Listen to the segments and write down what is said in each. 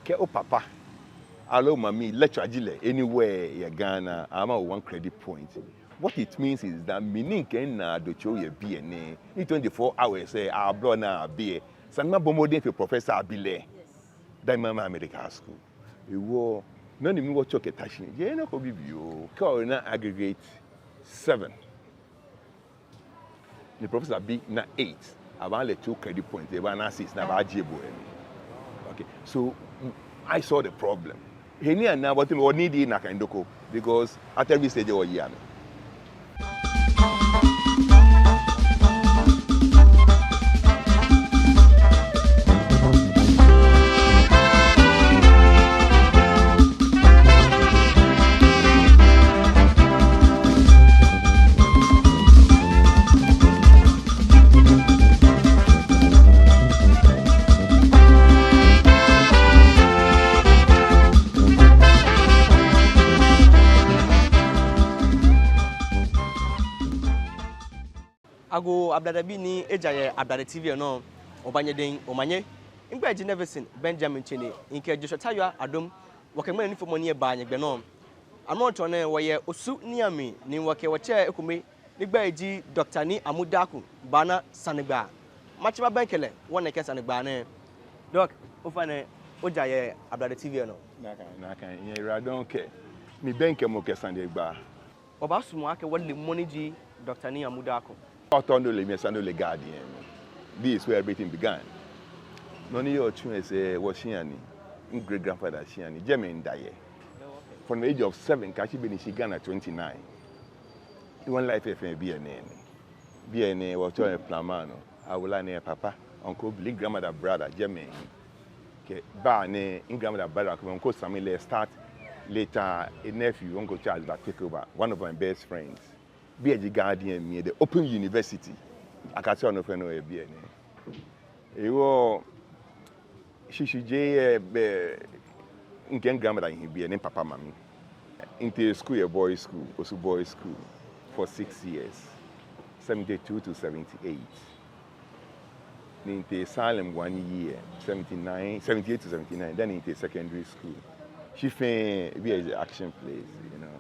ke o papa allow mami lecture jile anywhere ya Ghana ama 1 credit point. What it means is that meaning can na do show ye BNA in 24 hours say our blood na be sanma bomodin for professor abile that mama medical school e wo no ni mi wo choke tashi ye na ko bibio ka na aggregate 7 the professor be na 8 about the 2 credit points they were na 6 na ba jebo okay so I saw the problem heni and now what we need in Nakandoko because at every stage of year. Ago abdadabi ni ejaye abdada TV no obanyeden omanye ngba eji Nevesin Benjamin Chene nke Joshua Tayo adom wakemane ni fomoni e ba nyegbe no amonto ne woye osu niami ni wake wache ekume ngba eji Dr. ni Amudaku bana sanegba machiba benkele wona ke sanegba ne doc ofane ojaye abdada TV no naka ye radon ke mi benke mo ke sanegba oba sumo ake wole moniji Dr. ni Amudaku. This is where everything began. None of your children was Shiani, great grandfather Shiani, German Daye. From the age of 7, Kashi been in Ghana 29. One life BNA. BNA was to a Plamano. I will learn papa, uncle, big grandmother, brother, German. Barney, in grandmother, brother, uncle Samuel start later, a nephew, Uncle Charles, but take over, one of my best friends. Be a guardian me the Open University. I can't say no friend no BNA. Ewo shishije nken grandmother in BNA papa mami. Into school a boys school, also boys school for 6 years. 72 to 78. Into Salem 1 year, 78 to 79, then into secondary school. She found be an action place, you know.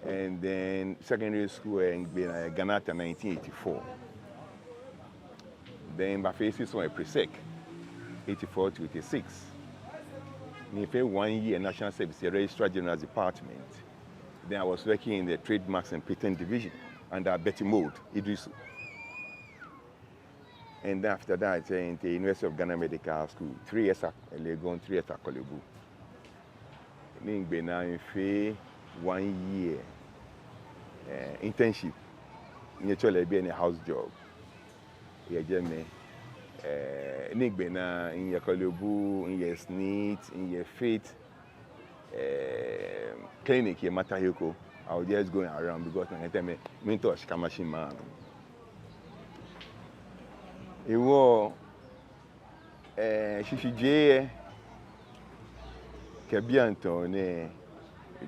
And then secondary school in Ghana 1984. Then my faces were pre-sec, 84 to 86. In 1 year National Service, Registrar General's Department. Then I was working in the Trademarks and Patent Division under Betty Mode, Idrisu. And after that, I went to the University of Ghana Medical School, 3 years at Legon, 3 years at Kolebu. In 1 year internship naturally be a house job yeah jeme nigbena in your Kolebu in your SNIT in your faith clinic here Matahoko. I was just going around because I tell me mentor Shikamashi man it was Shishije Kabianto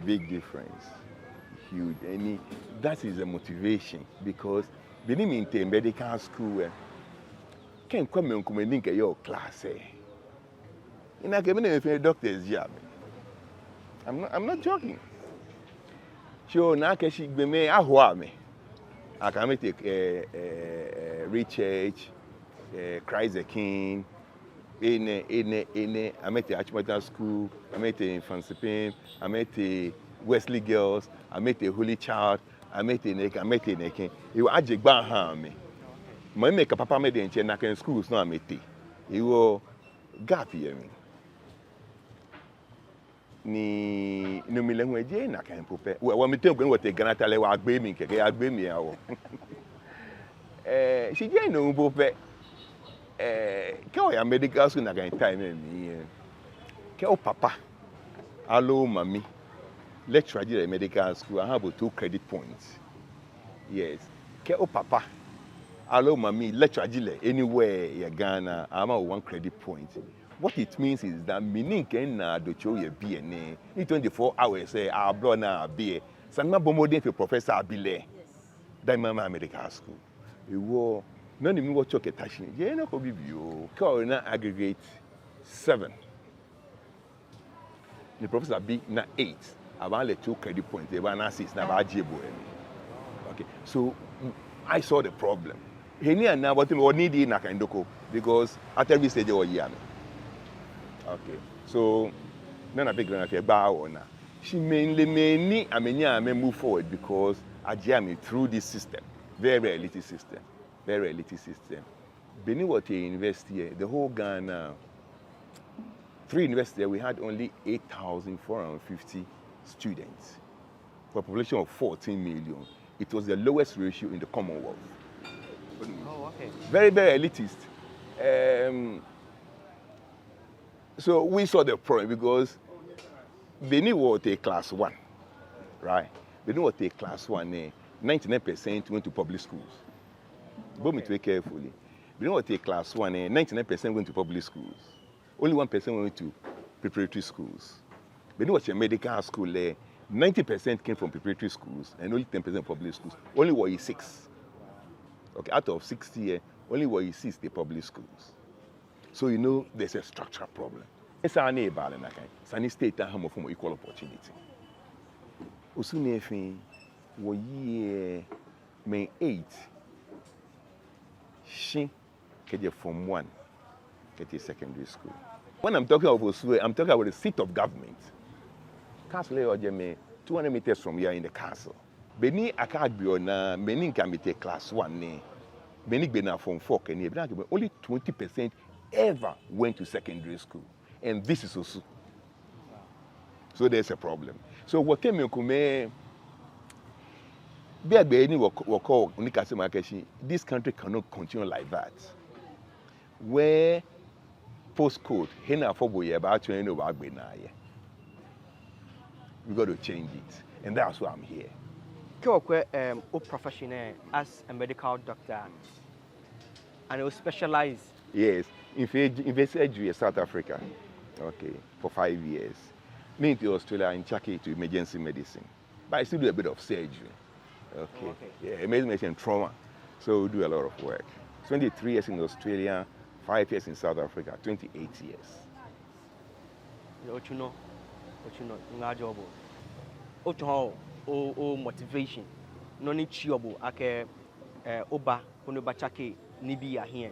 big difference, huge. And that is a motivation because being in medical school, can't come and come and link your class. In a community, doctor's job. I'm not joking. So now she be me me. I can make research, Christ the King. I met the Archmetal School, I met the Infancy I met the Wesley Girls, I met the Holy Child, I met the Neck, I met the Neck. He was actually behind me. My make a papa made in Chenakan schools, no, I met it. He was gap here. Ni no me language na kan pope wa me tem gbe wote Ghana tale wa gbe mi keke ya gbe mi awo she je no pope ke o ya medical school na kan time mi ke o papa allo mami lecturer at medical school I have 2 credit points yes ke o papa allo mami lecturer anywhere ya Ghana I have 1 credit point. What it means is that meaning can do show your BNA in 24 hours say our blood na be sanma bomodin for professor abile that mama medical school e wo no ni mi wo choke tashi je na ko bibio ka na aggregate 7 The professor be na 8. About the 2 credit points. They were na 6. Na about jebo. Okay. So I saw the problem. He knew now what we need in Nakandoko because at every stage of year. Okay. So then I pick like a bow on her. She mainly may move forward because I jam it through this system. Very elite system. Very elite system. Benin what university, the whole Ghana, 3 universities, we had only 8,450 students for a population of 14 million. It was the lowest ratio in the Commonwealth. Oh, okay. Very, very elitist. So we saw the problem because Benin will take class 1, right? Benin will take class 1, 99% went to public schools. But me to be carefully. Benin will take class 1, 99% went to public schools. Only 1% went to preparatory schools. Benin was a medical school, 90% came from preparatory schools and only 10% public schools. Only were 6. Okay, out of 60, only were 6 the public schools. So you know there's a structural problem. It's our neighbor, Sunny State and home for equal opportunity. Usunefi, we May 8. She get from 1, get secondary school. When I'm talking about Osue, I'm talking about the seat of government. Castle or 200 meters from here in the castle. Beni Akadbiona, Benin can be class 1. Benin Bena from 4, and only 20% ever went to secondary school. And this is also. So there's a problem. So what came in this country cannot continue like that. Where postcode, we got to change it. And that's why I'm here. A professional as a medical doctor and you specialize? Yes, in surgery in South Africa. Okay, for 5 years. Me to Australia in Chaki to emergency medicine. But I still do a bit of surgery. Okay. Oh, okay. Yeah, emergency medicine trauma. So we do a lot of work. 23 years in Australia, 5 years in South Africa, 28 years. What you know, job. What you motivation. No need chiobo ake oba kono bachake nibi ya here.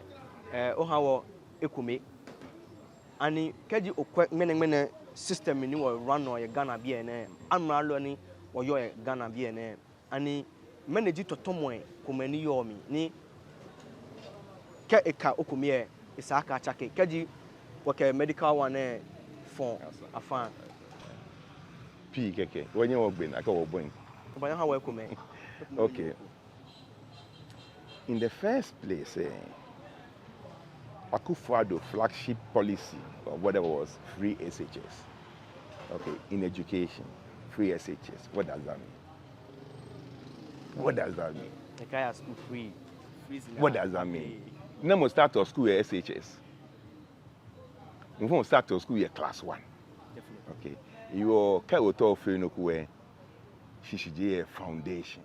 How ekume. Ani keji okwe mene system ni wo run or Ghana bi ene amralo ni wo yo Ghana bi ene ani manage totomo komani yo mi ni ke eka okume isaka chake keji woke medical one for afan P keke when you work aka wo boy oba how ekume. Okay, in the first place Akufo-Addo flagship policy or whatever was free SHS. Okay, in education, free SHS. What does that mean? What does that mean? The guy school free. What does that mean? Now we start our school at SHS. We start our school at class 1. Definitely. Okay, you can auto where she should be a foundation.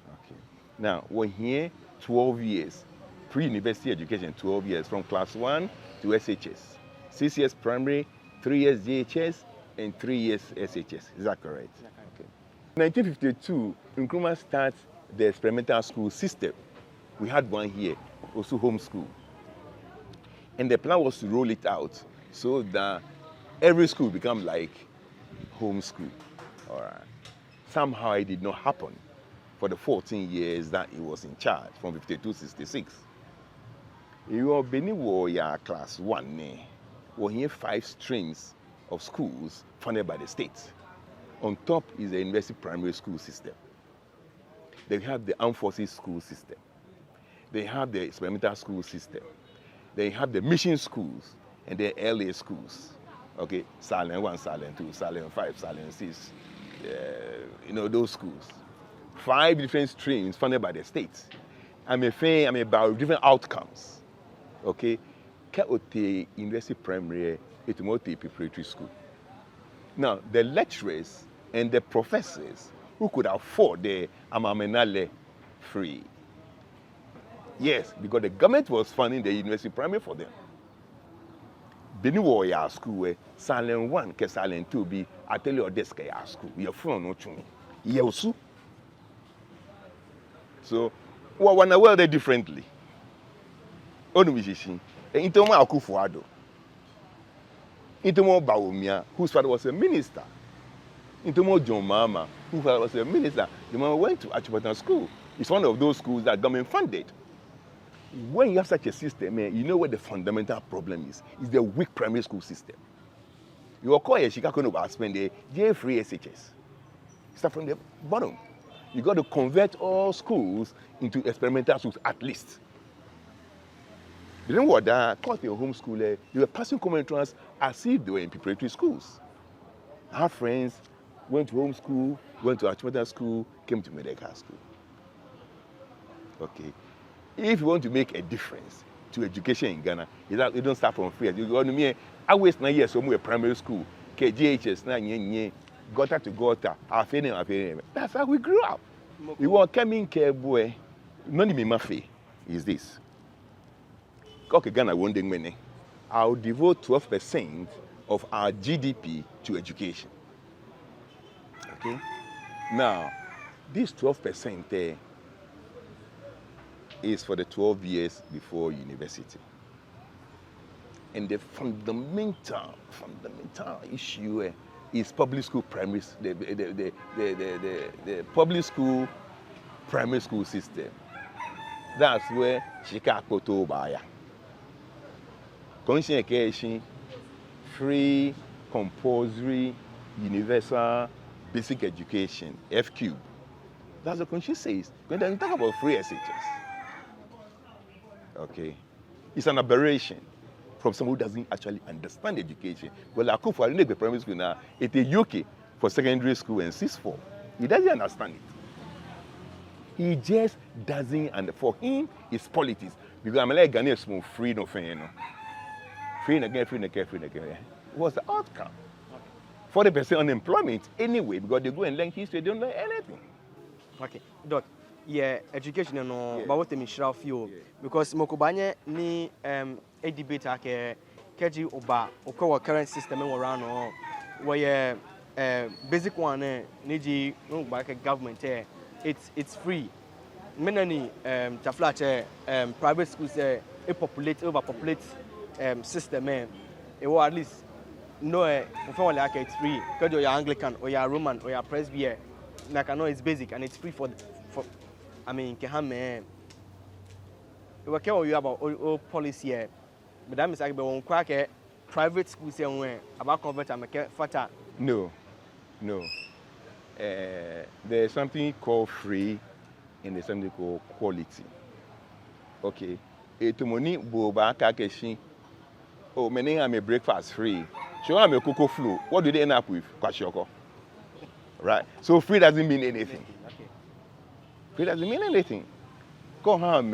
Okay, now we're here 12 years. Pre-university education, 12 years, from class 1 to SHS. 6 years primary, 3 years GHS, and 3 years SHS. Is that correct? Okay. In 1952, Nkrumah started the experimental school system. We had one here, also home school. And the plan was to roll it out so that every school become like home school. All right. Somehow it did not happen for the 14 years that he was in charge, from 52 to 66. You Benin warrior class 1, we here 5 streams of schools funded by the state. On top is the university primary school system. They have the armed forces school system. They have the experimental school system. They have the mission schools and the LA schools. Okay, Silent 1, Silent 2, Silent 5, Silent 6. Those schools. 5 different streams funded by the state. I'm about different outcomes. Okay, Kaote University Primary, Etumote Preparatory School. Now, the lecturers and the professors who could afford the Amamenale free. Yes, because the government was funding the university primary for them. Beni wo ya school silent 1 ke silent 2 bi ateli or desk ya school. Your phone no tumi. Ye osu. So we wanna well there differently. Onu bishishin. Intomo Akufo-Addo. Intomo Bawumia, whose father was a minister. Intomo John Mahama, whose father was a minister. The man went to Aspirant school. It's one of those schools that government funded. When you have such a system, you know what the fundamental problem is. It's the weak primary school system. You will call a Chicago spend the J-free SHS. Start from the bottom. You got to convert all schools into experimental schools at least. They didn't want that. Because they were homeschooler, they were passing common entrance as if they were in preparatory schools. I have friends went to homeschool, went to Aspirant school, came to medical school. Okay. If you want to make a difference to education in Ghana, you don't start from free. You go to me, I waste 9 years somewhere primary school, KGHS, gutter to gutter, that's how we grew up. We were coming care boy. None of me mafe is this. Okay, Ghana won't money. I'll devote 12% of our GDP to education. Okay? Now, this 12% there is for the 12 years before university. And the fundamental issue is public school primary, the public school primary school system. That's where Chicago to Baya. Education, free, compulsory, universal, basic education, F-cube. That's what Conchi says. When they talk about free SHS. Okay. It's an aberration from someone who doesn't actually understand education. Well, Akufo-Addo in the primary school now, it's a UK for secondary school and 6-4. He doesn't understand it. He just doesn't, and for him, it's politics. Because I'm like Ghanaians more free no fair, you know. Free again. What's the outcome? 40% unemployment anyway, because they go and learn history, they don't learn anything. Okay, Doc. Yeah, education no, but what me share of you because mokobanye ni a debate ake keji oba okwa current system around no where basic one niji no back government it's free. Many tafla private schools overpopulate system it will at least no like it's free because you're Anglican or you're Roman or you're Presbyterian. Like I know it's basic and it's free for I mean, Kehame. We care you about all policy here, but that means I be on quack private schools somewhere about convert and make fata. No. There's something called free and there's something called quality. Okay. Etomoni boba kakeshi. Oh, many have a breakfast free. Show them a cocoa flow. What do they end up with? Kwashioko. Right. So free doesn't mean anything. It doesn't mean anything. Go have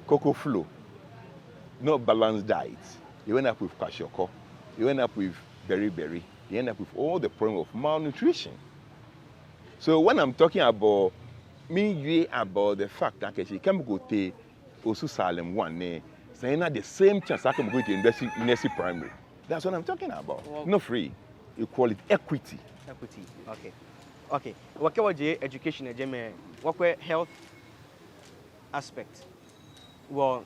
cocoa flow, not balanced diet. You end up with kwashiorkor. You end up with berry. You end up with all the problem of malnutrition. So when I'm talking about about the fact that she can go to Osu Salem 1, saying that the same chance I can go to university primary. That's what I'm talking about. Well, no free, equality, equity. Okay. What was education? What were health aspect? Were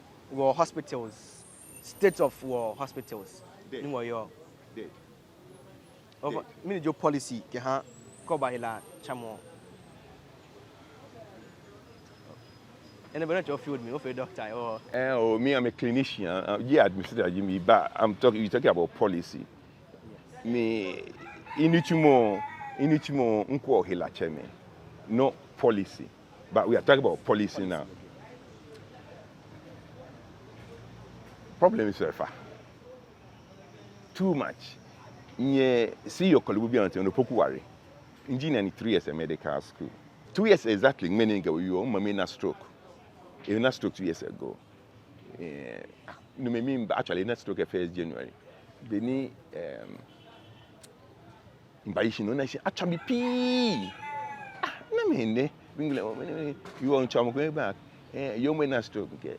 hospitals, state of hospitals? Dead. Over your policy, cover hila chamo. And I'm not your field me, a doctor or. Me, I'm a clinician. Yeah, administrator Jimmy, but you're talking about policy. Yes. Me, inutimo unko hila cheme. No policy. But we are talking about policy now. Problem is far. Too much. See your colleague be on the Pokuwari. Engineering 3 years at medical school. 2 years exactly, meaning you own stroke. Even a stroke 2 years ago. No me actually not stroke 1st January. Beni imbayishi no na shi actually pee. Na me ne you want to go back. You may not stroke. Okay.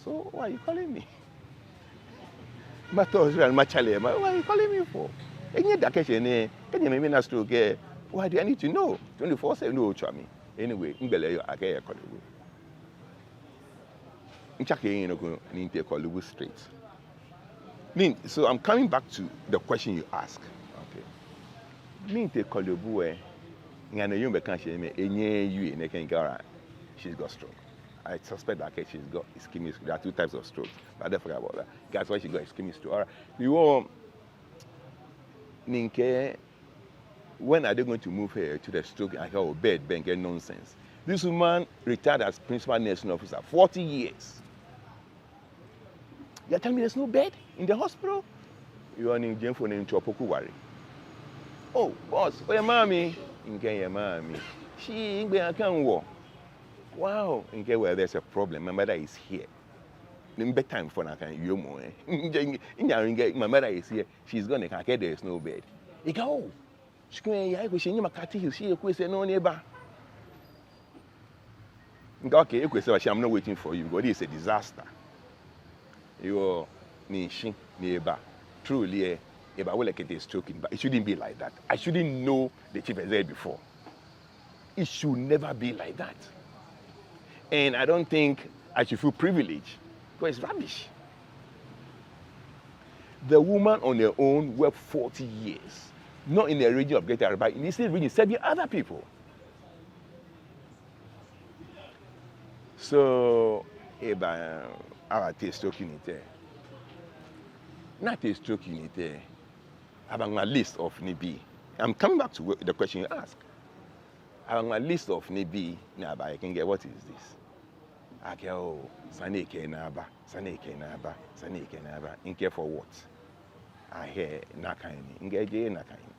So why are you calling me? But what are you calling me for? And yet, can you make me stroke? Why do I need to know? 24/7, no, chummy. Anyway, Imbele, I get a colleague. Straight. So I'm coming back to the question you ask. Okay. She's got stroke. I suspect that she's got ischemic stroke. There are two types of strokes, but I don't forget about that. That's why she got ischemic stroke. All right. When are they going to move her to the stroke? I go bed, bank, nonsense. This woman retired as principal nursing officer, 40 years. You're telling me there's no bed in the hospital? You are in Jenfo in Chopoku worry. Oh, boss, oh, your mommy. Your mommy. She can't walk. Wow, well, there's a problem. My mother is here. In bedtime for now, my mother is here. She's gonna get there's no bed. You go. She say no neighbor. Okay, I'm not waiting for you because it's a disaster. You're neighbor. Truly, if I will like it stroking, but it shouldn't be like that. I shouldn't know the chief has said before. It should never be like that. And I don't think I should feel privileged because it's rubbish. The woman on her own worked 40 years, not in the region of Greater Araba, in the same region, serving other people. So, our taste stroke unit, not a stroke unit, I have a list of NIBI. I'm coming back to the question you asked. I have a list of NIBI, I can get what is this? I go, Saneke Naba, in care for what? I hear Nakaini, engage Nakaini.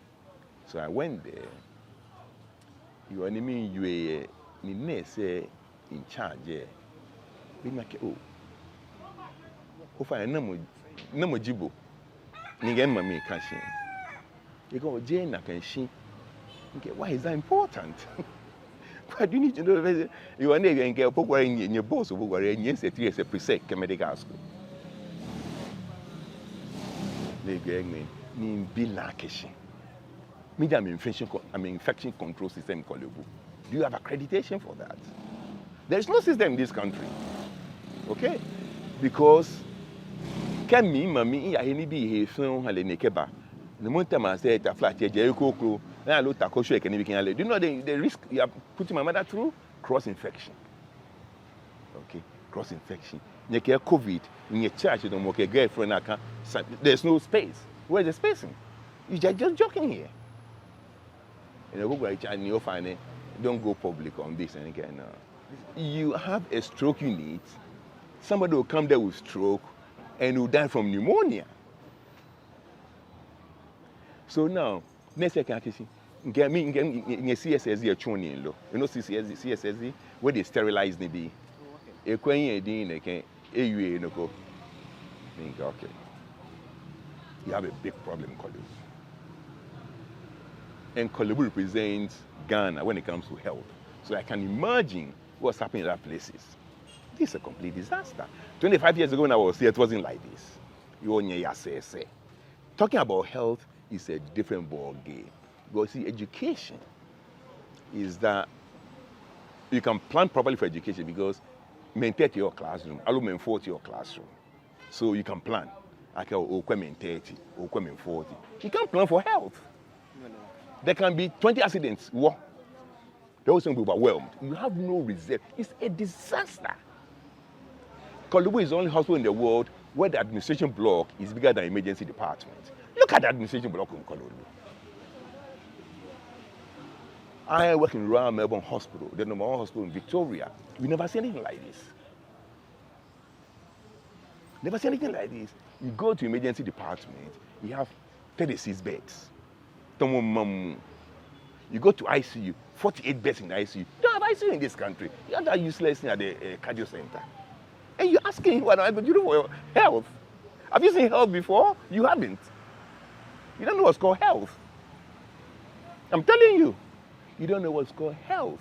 So I went there. You only mean you may say in charge, we make oh. If I no jibo, Nigan Mammy Cashin. You go, Jane Nakanshi. Why is that important? Why do you need to know? You are never get a in your boss who were in yes, it is a presec medical school. They gave me Bilakishi. Medium infection control system called. Do you have accreditation for that? There is no system in this country. Okay? Because can me, mammy, I need be a film, Halenekeba. The moment I said, a flat, Jericho, I looked at Kosho, and do you know the risk you are putting my mother through? Cross infection. Okay? Cross infection. You get COVID, in your church, you don't work a girlfriend, there's no space. Where's the spacing? You're just joking here. And you go and you find it, don't go public on this and again. You have a stroke unit, somebody will come there with stroke and will die from pneumonia. So now, next year, get me in CSSD a tuning low. You know CSSD where they sterilize the bee. A queen a dean again, a no go. Okay. You have a big problem, Kolubu. And Kolubu represents Ghana when it comes to health. So I can imagine what's happening in other places. This is a complete disaster. 25 years ago when I was here, it wasn't like this. Talking about health is a different ball game. Because see, education is that you can plan properly for education because maintain your classroom, I maintain 40 your classroom. So you can plan. I can 30, 40. You can't plan for health. No. There can be 20 accidents. What? They also be overwhelmed. You have no reserve. It's a disaster. Kolubu is the only hospital in the world where the administration block is bigger than the emergency department. Look at the administration block in Kolubu. I work in Royal Melbourne Hospital, the number one hospital in Victoria. We never see anything like this. Never see anything like this. You go to emergency department, you have 36 beds. You go to ICU, 48 beds in the ICU. You don't have ICU in this country. You have that useless thing at the cardio center. And you're asking what am I going to do for your health? Have you seen health before? You haven't. You don't know what's called health. I'm telling you. You don't know what's called health.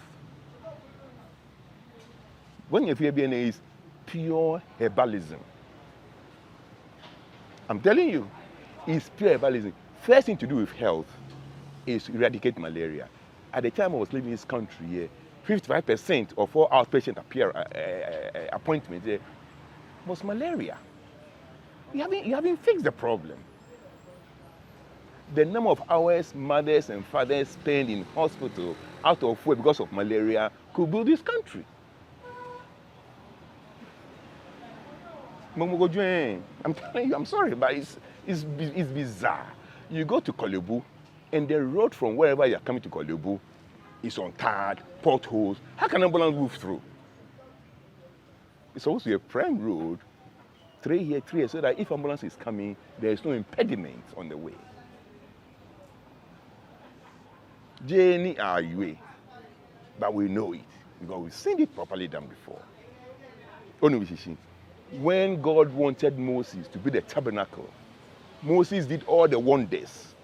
When you hear BNA is pure herbalism. I'm telling you, it's pure tribalism. First thing to do with health is eradicate malaria. At the time I was living in this country here, 55% of all outpatient appointments was malaria. You haven't fixed the problem. The number of hours mothers and fathers spend in hospital out of work because of malaria could build this country. I'm telling you, I'm sorry, but it's bizarre. You go to Kolebu, and the road from wherever you're coming to Kolebu is untarred, potholes. How can an ambulance move through? It's supposed to be a prime road, 3 years, so that if ambulance is coming, there is no impediment on the way. Jenny are you, but we know it because we've seen it properly done before. When God wanted Moses to build the tabernacle, Moses did all the wonders,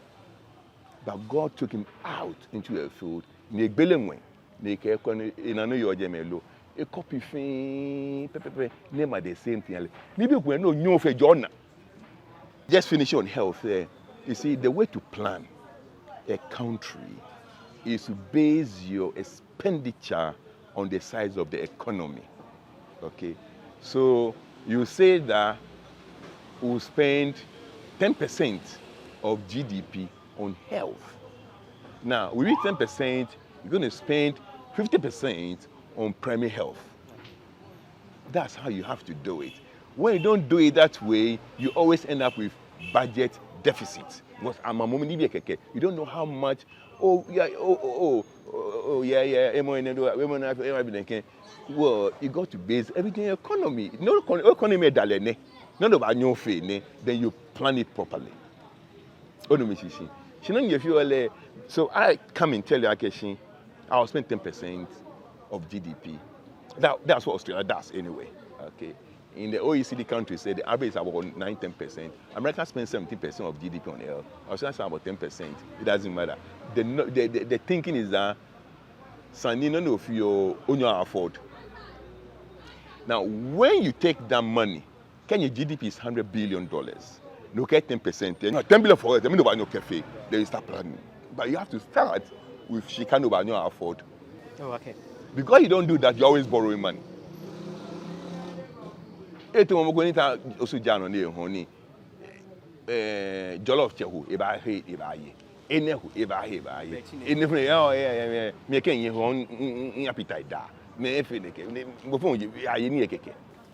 but God took him out into a field. A copy name at the same thing. Maybe we know new for John. Just finish on health there. You see, the way to plan a country is to base your expenditure on the size of the economy. Okay, so you say that we'll spend 10% of GDP on health. Now, with 10%, you're going to spend 50% on primary health. That's how you have to do it. When you don't do it that way, you always end up with budget deficits. Because you don't know how much. Well, you got to base everything on economy. No economy, none of our new fee, then you plan it properly. So I come and tell you, I'll spend 10% of GDP. That's what Australia does anyway. Okay. In the OECD countries, the average is about 9-10%. America spends 17% of GDP on health. Australia spends about 10%. It doesn't matter. The thinking is that none of you only afford. Now, when you take that money, can your GDP is $100 billion? No, get 10%. No, 10 billion for it. Then you start planning. But you have to start with she can't afford. Oh, okay. Because you don't do that, you're always borrowing money. Also, honey. Jollof chehu,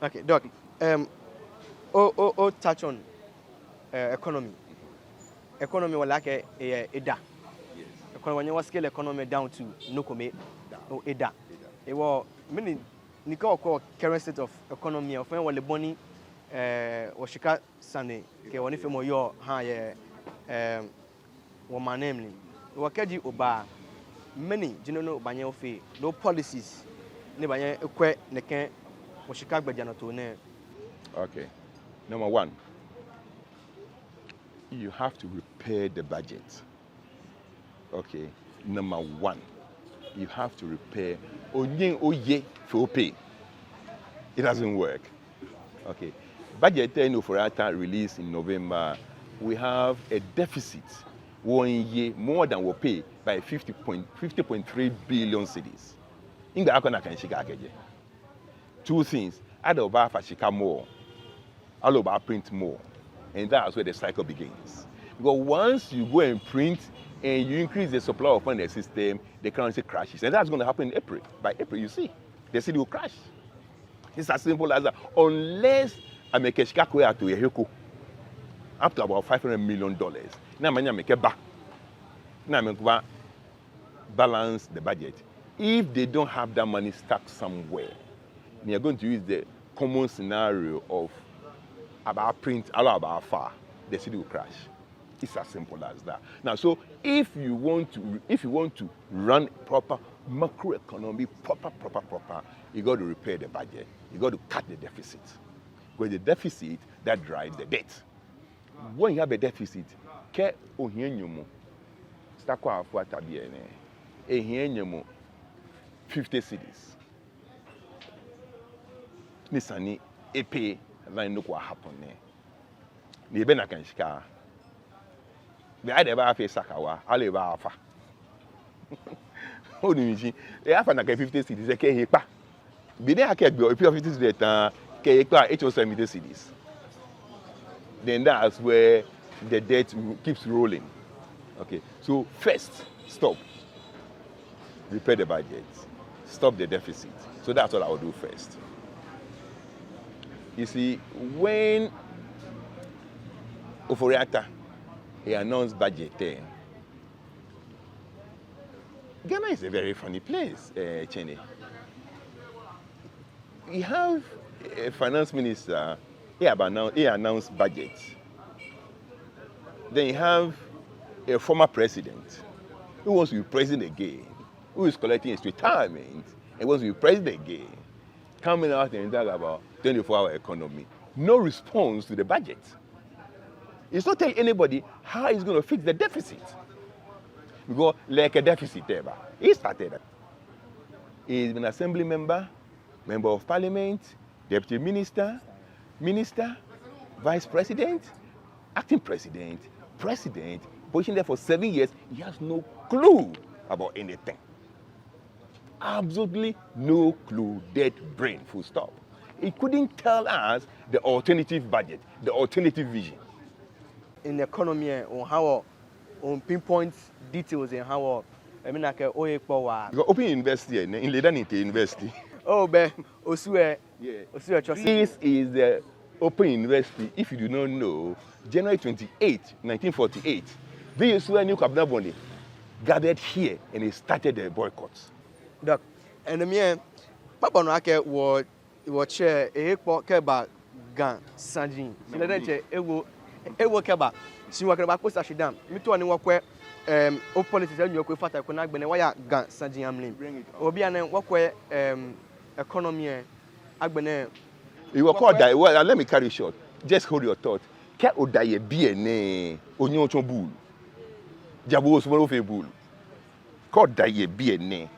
Okay, Doc. Touch on economy. Economy will like a EDA. Economy, when you scale economy down to Nokome or EDA. It was many Nicole current state of economy of when the money Washika Sunday, one if you your high woman namely. Wakaji Oba many general banyo fee, no policies, never equate Neke Washika Bajanatone. Okay. Number one, you have to repair the budget. Okay. Number one, you have to repair Oye for pay. It doesn't work. Okay. Budget for our release in November, we have a deficit 1 year more than we pay by 50.3 billion cedis. In the Akona can shika keje. Two things. Either over Fashika more, all over print more. And that's where the cycle begins. Because once you go and print and you increase the supply of money in the system, the currency crashes. And that's going to happen in April. By April, you see, the city will crash. It's as simple as that. Unless I make a shika to Yehiko, up to about $500 million. Now I make a back. Now I balance the budget. If they don't have that money stuck somewhere, they are going to use the common scenario of about print, about far, the city will crash. It's as simple as that. Now, so if you want to run proper macroeconomy, proper, you got to repair the budget. You got to cut the deficit. Because the deficit that drives the debt. When you have a deficit, ke ohienyomo start kwa afọ atabiye ne. Ehienyomo 50 cedis. Nisani epe line no kwa happen ne. Ni be na kan shika. Be ade ba fa sakawa, ale ba afa. Oni mi e afa na ka 50 cedis e ke hepa. Be dey ake gbe o 50 cedis tan ke hepa 870 cedis. Then that's where the debt keeps rolling. Okay, so first, stop. Repair the budget. Stop the deficit. So that's what I will do first. You see, when Oforiata, he announced budget there, Ghana is a very funny place, Chene. We have a finance minister, he announced budget. Then you have a former president who wants to be president again, who is collecting his retirement and wants to be president again, coming out and talk about 24-hour economy. No response to the budget. He's not telling anybody how he's going to fix the deficit. Because like a deficit ever. He started it. He's been assembly member, member of parliament, deputy minister, vice president, acting president, position there for 7 years. He has no clue about anything. Absolutely no clue, dead brain, full stop. He couldn't tell us the alternative budget, the alternative vision. In the economy, on how on pinpoint details in how I mean like Open university in Ledan University. Oh, be Osue. Yeah. Osue. This is the Open University. If you do not know, January 28, 1948, the Osue New Cabinet Boni gathered here and he started the boycotts. Doc, and the man, Papa no ake wo chair keba gan sanjin. Sile che ewo keba. Si wa keba post ashidam. Mi to ani wo kwe o politics anyo kwe fata ko na gbene wa ya gan sanjin amlim. Obi an wo kwe economy agbene. You were called that. Well, let me carry you short. Just hold your thought. Ke odaye biene onyo chon bulu. Jabo so mo fe bulu. Ko daye biene.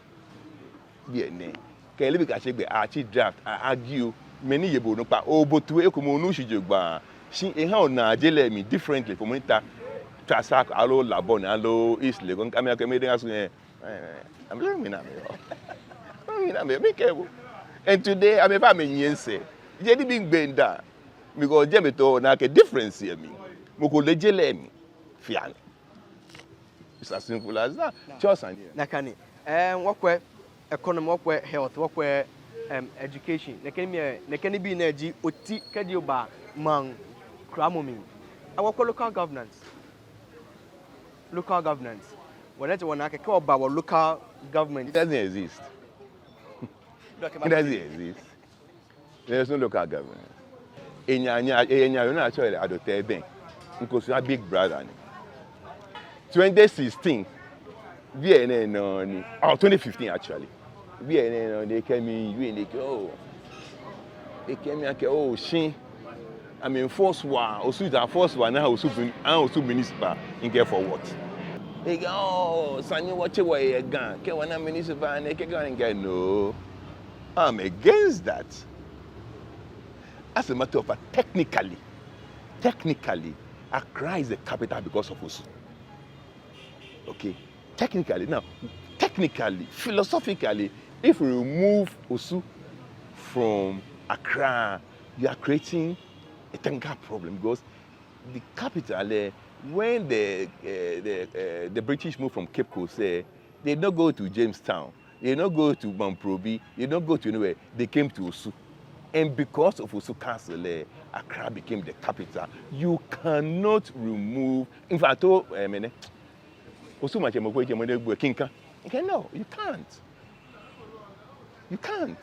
Biene. Ke lebi ka segbe achi draft argue many yebo no pa obotu ekomo nu shijegba. Shin e ha na jele mi differently for monitor trasak alo labon alo east legon kamia ke me den asu I'm learning me na me ke. And today I'm a family yense. Je di big benda. Because je me to na ke difference here me. Mo ko lejele mi fian. It's as simple as that. Just and Nakani. Wakwe economy, wakwe health, wakwe education. Nekani bi na ji oti kedi oba man kramomi. Awakwe local governance. Local governance. Whenever one ake ke oba local government. It doesn't exist. It doesn't exist. There's no local government. Enya you know actually adote ben. Nkosu a big brother ni. 2016 BNN no ni. Oh, 2015 actually. BNN no they came in you and they came here oh shin. I mean force one, osu that force one now osu municipal in care for what? They go oh Sanyo watch away again. Ke wana municipal and they get no. I'm against that. As a matter of fact, technically, Accra is the capital because of Osu. Okay? Technically, philosophically, if we remove Osu from Accra, you are creating a technical problem because the capital, when the British moved from Cape Coast, they did not go to Jamestown, they did not go to Mamprobi, they did not go to anywhere, they came to Osu. And because of Osu Castle, Accra became the capital. You cannot remove. In fact, Osu no, you can't. You can't.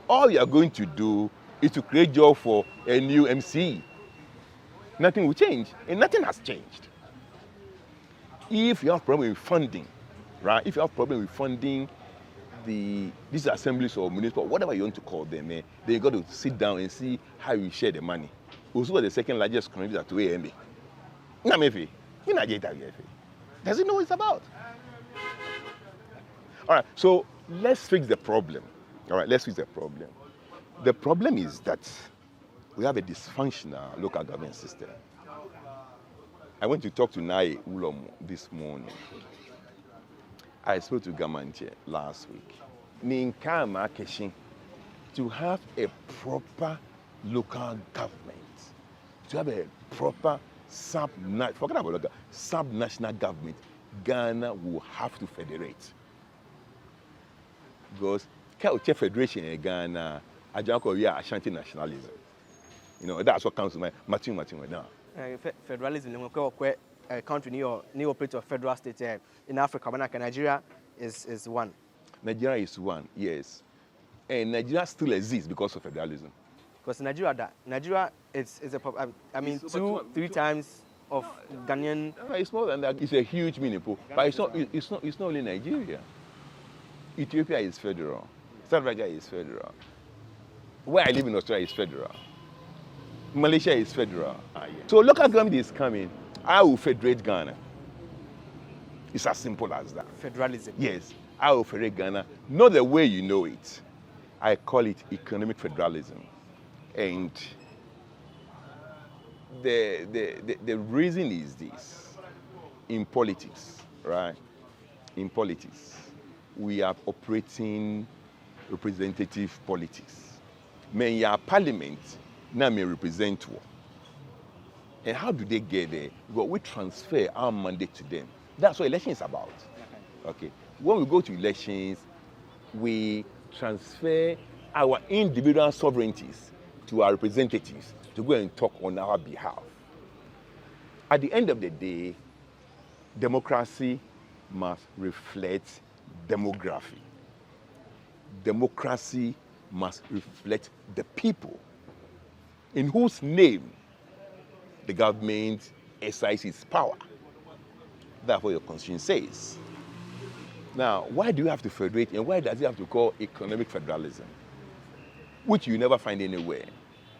All you are going to do is to create job for a new MC. Nothing will change, and nothing has changed. If you have problem with funding, right? If you have problem with funding, these assemblies or municipal, whatever you want to call them, then you got to sit down and see how you share the money. Also, the second largest contributor to AMA. Does it know what it's about? All right, so let's fix the problem. All right, let's fix the problem. The problem is that we have a dysfunctional local government system. I went to talk to Nai Ulomo this morning. I spoke to Gamanche last week. Ninkama Keshin, to have a proper local government, to have a proper sub-national government, Ghana will have to federate. Because federation in Ghana, I don't call Ashanti nationalism. You know, that's what comes to mind. Martin now. Federalism, a country new operator federal state in Africa, but Nigeria is one. Nigeria is one, yes. And Nigeria still exists because of federalism. Because Nigeria is a, I mean, so 3 times of Ghanaian. No, it's more than that. It's a huge meaning, but it's not only Nigeria. Ethiopia is federal. South Africa is federal. Where I live in Australia is federal. Malaysia is federal. Yeah. So local government is coming. I will federate Ghana. It's as simple as that. Federalism. Yes, I will federate Ghana. Not the way you know it. I call it economic federalism. And the reason is this. In politics, right? In politics, we are operating representative politics. Men your parliament now may represent one. And how do they get there? Because we transfer our mandate to them. That's what election is about. Okay. When we go to elections, we transfer our individual sovereignties to our representatives to go and talk on our behalf. At the end of the day, democracy must reflect demography. Democracy must reflect the people in whose name the government exercises power. That's what your constitution says. Now, why do you have to federate and why does it have to call economic federalism? Which you never find anywhere.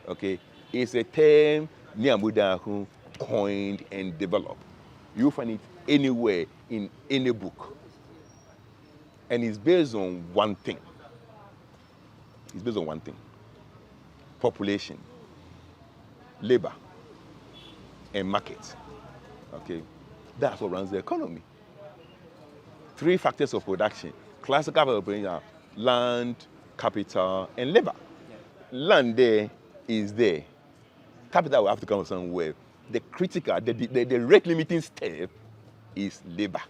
Okay? It's a term Niamudahu coined and developed. You find it anywhere in any book. And it's based on one thing. It's based on one thing. Population, labor, and market. Okay? That's what runs the economy. 3 factors of production. Classical production are land, capital, and labor. Land there is there. Capital will have to come from somewhere. The critical, the rate limiting step is labor.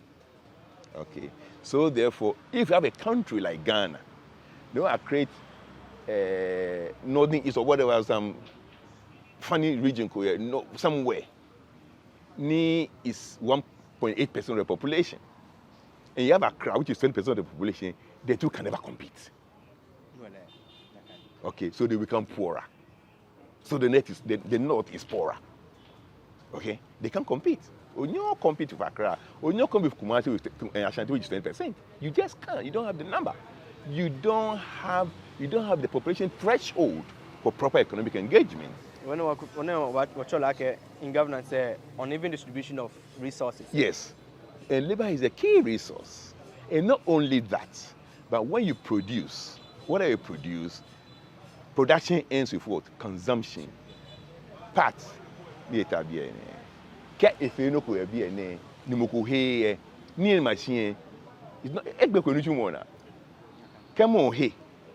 Okay? So therefore, if you have a country like Ghana, they want to create northern east or whatever, some funny region somewhere. Ni is 1.8% of the population. And you have Accra, which is 20% of the population, the two can never compete. Okay, so they become poorer. So the north is poorer. Okay, they can compete. When you compete with Accra, when you compete with Kumasi with Ashanti, which is 20%, you just can't. You don't have the number. You don't have the population threshold for proper economic engagement. When what you like in governance, uneven distribution of resources. Yes, and labor is a key resource. And not only that, but when you produce, whatever you produce, production ends with what? Consumption. Parts. If you know who be a name, near machine, it's not a big consumer. Come on, hey,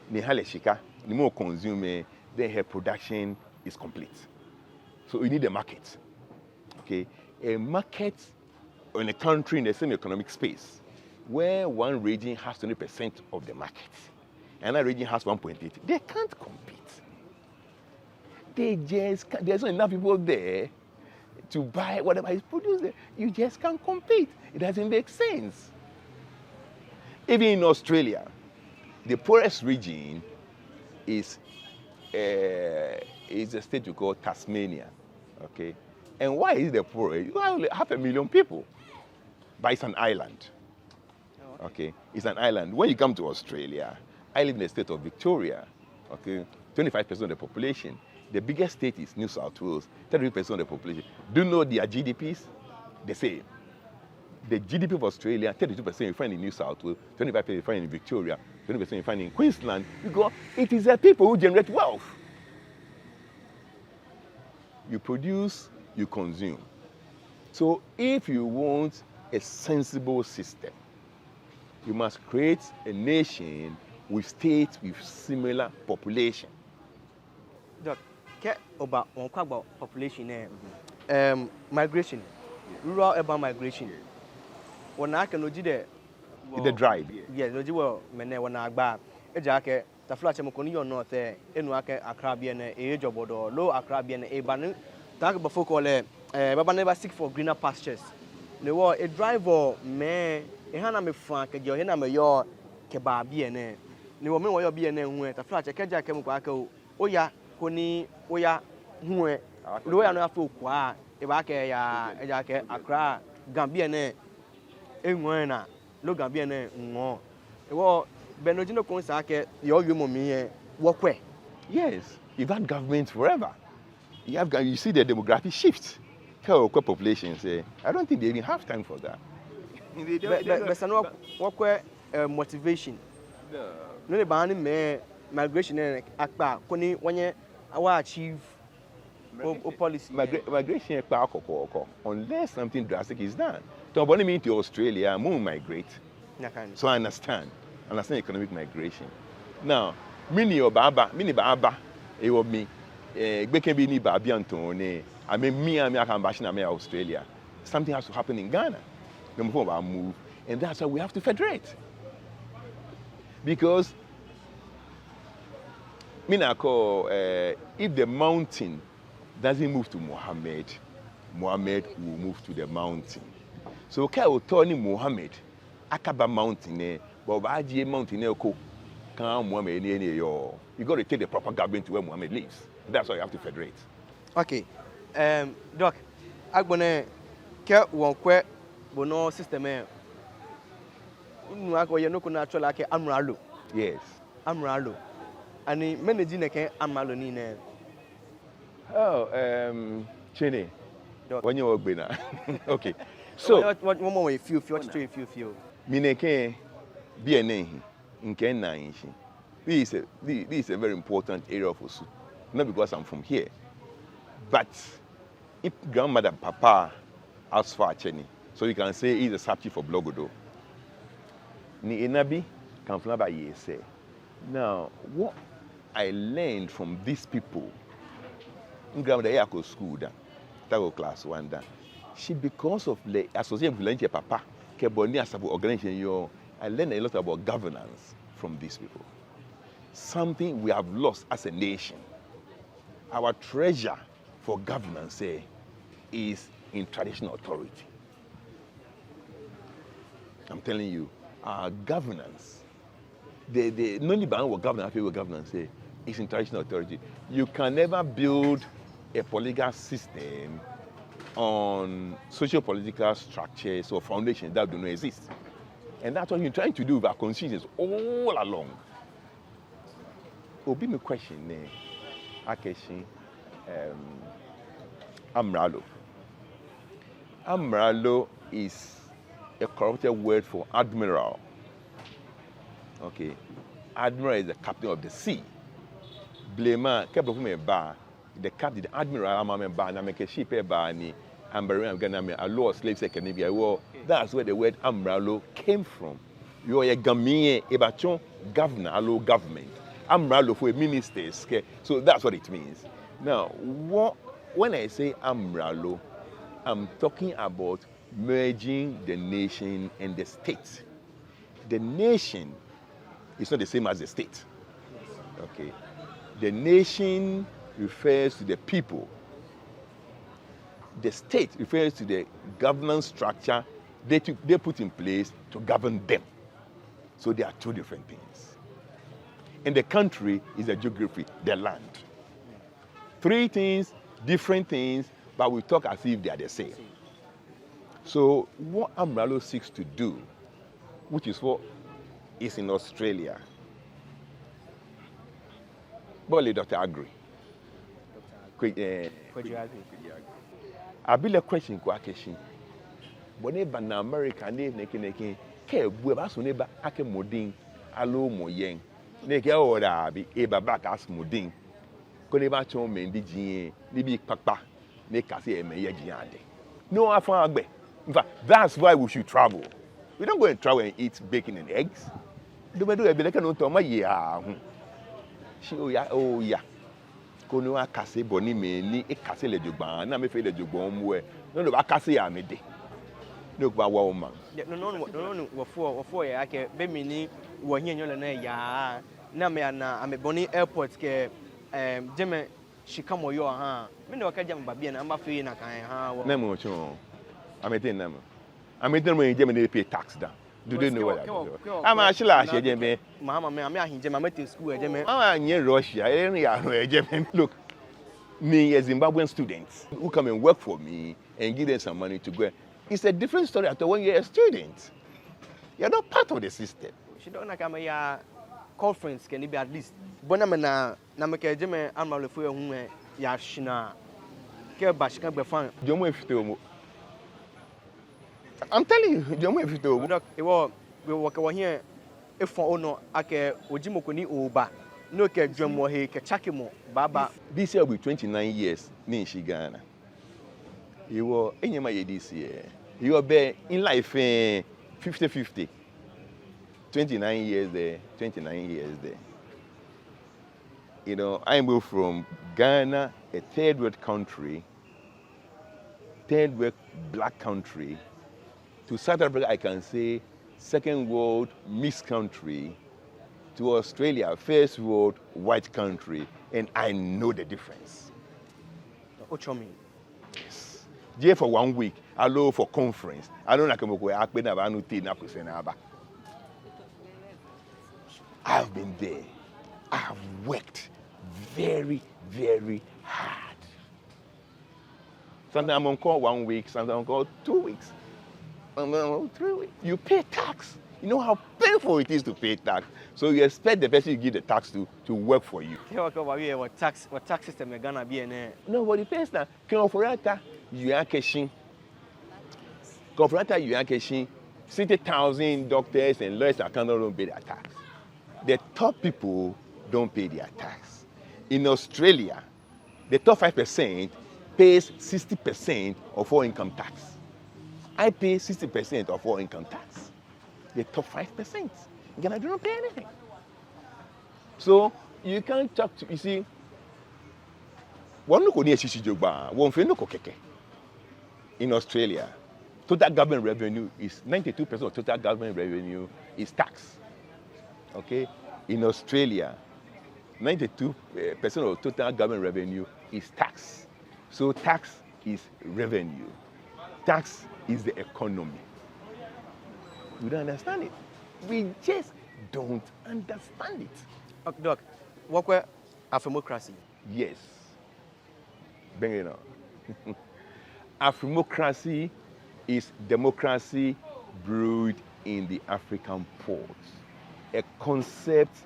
ni haleshika, ni more consumer, then her production is complete. So you need a market. Okay, a market in a country in the same economic space where one region has 20% of the market and another region has 1.8. They can't compete. There's not enough people there to buy whatever is produced there. You just can't compete. It doesn't make sense. Even in Australia, the poorest region is a state you call Tasmania. Okay? And why is the poorest? Well, only 500,000 people. But it's an island. Okay? It's an island. When you come to Australia, I live in the state of Victoria. Okay? 25% of the population. The biggest state is New South Wales, 33% of the population. Do you know their GDPs? The same. The GDP of Australia, 32% you find in New South Wales, 25% you find in Victoria, 20% you find in Queensland, because it is the people who generate wealth. You produce, you consume. So if you want a sensible system, you must create a nation with states with similar population. Doc, about population, migration, rural urban migration. When I can do that, The drive. yes, no, you will, men, when I buy a jacket, the flash of Mokoni or not there, and work a Caribbean age of or low Caribbean a banner. Talk about folk call it, but never seek for greener pastures. The war a driver, man, a hand me frank, a your hand your kebabi and a. The woman will be an end with a flash, a kajak came back. Oh, ya, Koni, oh, ya, who, Louis and a folk, a jacket, a jacket, a cry, Gambian, a lo Gambian, no. Well, Benogino Consake, your human walk way. Yes, you've had government forever. You see the demographic shifts. How population say, I don't think they even have time for that. But walk way motivation. No, the banning me migration and akba, Koni, when you achieve policy. Migration, unless something drastic is done. To abandon me to Australia, more migrate. So I understand economic migration. Now, mini baba, it will me. Can be ni babi Antone. I mean, me can bash in Australia. Something has to happen in Ghana. Number 4, move, and that's why we have to federate. Because, if the mountain doesn't move to Mohammed will move to the mountain. So, okay, Tony Mohammed, Akaba Mountain, but Baji Mountain, you got to take the proper government to where Mohammed lives. That's why you have to federate. Okay. Doc, I'm going to get one quick bono system. You know, natural like Amralo. Yes. Amralo. And the managing Amralo Nina. Oh, Chene. When you work now. Okay. So, what one more few. Mineke BNA in Kenya. This is a very important area for us. Not because I'm from here, but if grandmother Papa asked for Cheni, so you can say he's a subject for Blogodo. Ni enabi can flaba say. Now, what I learned from these people, grandmother Yako school that go class 1 that she because of the association with Papa, Keboni as organization, I learned a lot about governance from these people. Something we have lost as a nation. Our treasure for governance is in traditional authority. I'm telling you, our governance, the only ban what governance is in traditional authority. You can never build a political system on socio-political structures or foundations that do not exist. And that's what you're trying to do with our constitutions all along. Obi me question Akeshi Amralo. Amralo is a corrupted word for admiral. Okay. Admiral is the captain of the sea. Blema, the captain, the admiral, na make a ship ni a law of slaves. That's where the word Amralo came from. You are a Gambian, a governor, a law government. Amralo for ministers. So that's what it means. Now, when I say Amralo, I'm talking about merging the nation and the state. The nation is not the same as the state. Okay. The nation refers to the people. The state refers to the governance structure they put in place to govern them. So they are two different things. And the country is the geography, the land. 3 things, different things, but we talk as if they are the same. So what Amralo seeks to do, which is what is in Australia. But Dr. Agri. I build a question question. But neighbor in America, neighbor ke bueba so neighbor ake modin alo moyen. Ne ke ora bi e baba ka smodin. Ko neighbor chon mendi jin ni bi papa ne ka se e meye jin ade. No afan. In fact, that's why we should travel. We don't go and travel and eat bacon and eggs. Do we do a bit like no toma yeah. She oh yeah. Kono akase boni me ni ekase le jogban na me fe le jogban mu e. No akase ya me de. No gba wa woman. No wo ya ke be mi ni wo hia nyo le na ya. Na me na ame boni airport ke jeme shikamo yo ha. Me no ka jam ba bia na amba fe na kan ha wo. Na mo cho. Ameten na mo. Ameten mo jeme na pay tax da. Do they know what that is? I'm actually a jeme. Mama me ahin jeme me to school jeme. I'm in Russia. Look, me a Zimbabwean student who come and work for me and give them some money to go. It's a different story after when you're a student. You're not part of the system. She don't like a conference can be at least. Bonamana namaka jeme amal for your yashina. Care bash can be fun. I'm telling you, Jomo if you we walk here if for no ake ojimokoni oba no ke dwemo he ke chakimo baba. This year will be 29 years in Ghana. You were in my this year. You were there in life 50-50. 29 years there, 29 years there. You know, I moved from Ghana, a third world country, third world black country, to South Africa, I can say second world mixed country, to Australia, first world white country, and I know the difference. What you mean? Yes. Here for 1 week, I go for conference. I don't know I've been there. I've worked very, very hard. Sometimes I'm on call 1 week, sometimes I'm on call 2 weeks. 3 weeks. You pay tax. You know how painful it is to pay tax. So you expect the person you give the tax to work for you. What tax system is gonna be in? No, but it depends now. Conforata, you are cashing. Conforata, you are cashing. 60,000 doctors and lawyers that cannot pay their tax. The top people don't pay their tax. In Australia, the top 5% pays 60% of all income tax. I pay 60% of all income tax. The top 5%. Ghana do not pay anything. So you can't talk to, you see, in Australia, total government revenue is 92% of total government revenue is tax. Okay? In Australia, 92% of total government revenue is tax. So tax is revenue. Tax is the economy. We don't understand it. We just don't understand it. Okay, Doc, what were Afrimocracy? Yes. Bring it on. Afrimocracy is democracy brewed in the African port. A concept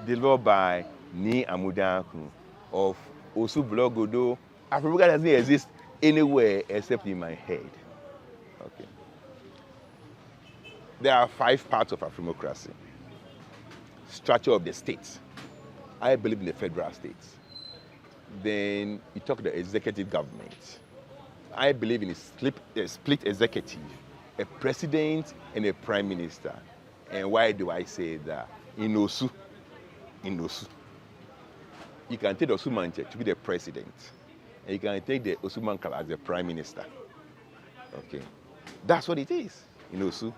developed by Ni Amudaku of Osublogodo. Afrimocracy doesn't exist anywhere except in my head. Okay. There are 5 parts of Afrimocracy. Structure of the states. I believe in the federal states. Then you talk the executive government. I believe in a split executive, a president and a prime minister. And why do I say that? In Osu, you can take the Osumanche to be the president, and you can take the Osumankala as the prime minister. Okay, that's what it is in Osu.